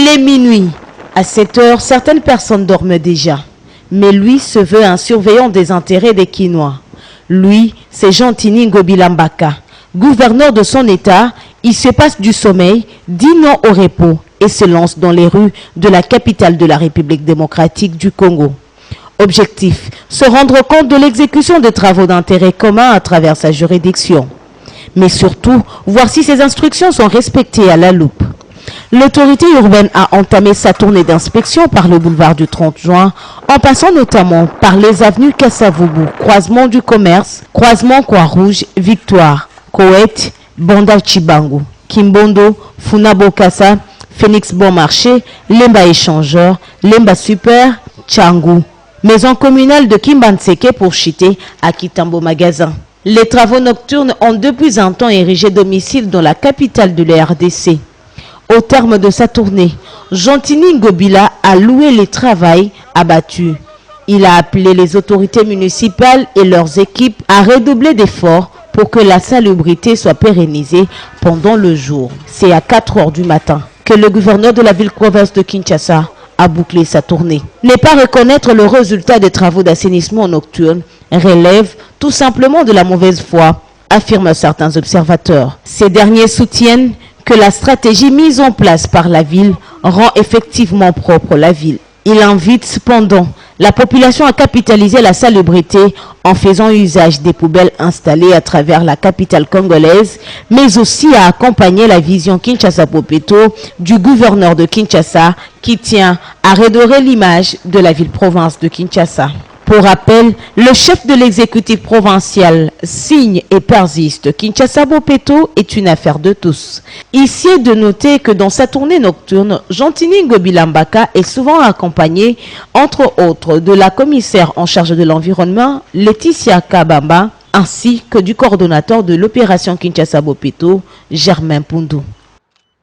Il est minuit. À 7 heures, certaines personnes dorment déjà. Mais lui se veut un surveillant des intérêts des Kinois. Lui, c'est Jean-Tini Ngobila Mbaka. Gouverneur de son État, il se passe du sommeil, dit non au repos et se lance dans les rues de la capitale de la République démocratique du Congo. Objectif, se rendre compte de l'exécution de travaux d'intérêt commun à travers sa juridiction. Mais surtout, voir si ses instructions sont respectées à la loupe. L'autorité urbaine a entamé sa tournée d'inspection par le boulevard du 30 juin, en passant notamment par les avenues Kassavubu, croisement du commerce, croisement Croix-Rouge, Victoire, Koweït, Banda Chibangu, Kimbondo, Funabokassa, Phoenix Bon Marché, Lemba Échangeur, Lemba Super, Tchangou, maison communale de Kimbanseke pour Chité à Kitambo Magasin. Les travaux nocturnes ont depuis un temps érigé domicile dans la capitale de la RDC. Au terme de sa tournée, Jean-Tini Ngobila a loué les travaux abattus. Il a appelé les autorités municipales et leurs équipes à redoubler d'efforts pour que la salubrité soit pérennisée pendant le jour. C'est à 4 heures du matin que le gouverneur de la ville-province de Kinshasa a bouclé sa tournée. Ne pas reconnaître le résultat des travaux d'assainissement nocturne relève tout simplement de la mauvaise foi, affirment certains observateurs. Ces derniers soutiennent que la stratégie mise en place par la ville rend effectivement propre la ville. Il invite cependant la population à capitaliser la salubrité en faisant usage des poubelles installées à travers la capitale congolaise, mais aussi à accompagner la vision Kinshasa-Bopeto du gouverneur de Kinshasa qui tient à redorer l'image de la ville-province de Kinshasa. Pour rappel, le chef de l'exécutif provincial signe et persiste. Kinshasa-Bopeto est une affaire de tous. Ici est de noter que dans sa tournée nocturne, Jean-Tini Ngobila Mbaka est souvent accompagné, entre autres, de la commissaire en charge de l'environnement, Laetitia Kabamba, ainsi que du coordonnateur de l'opération Kinshasa-Bopeto, Germain Poundou.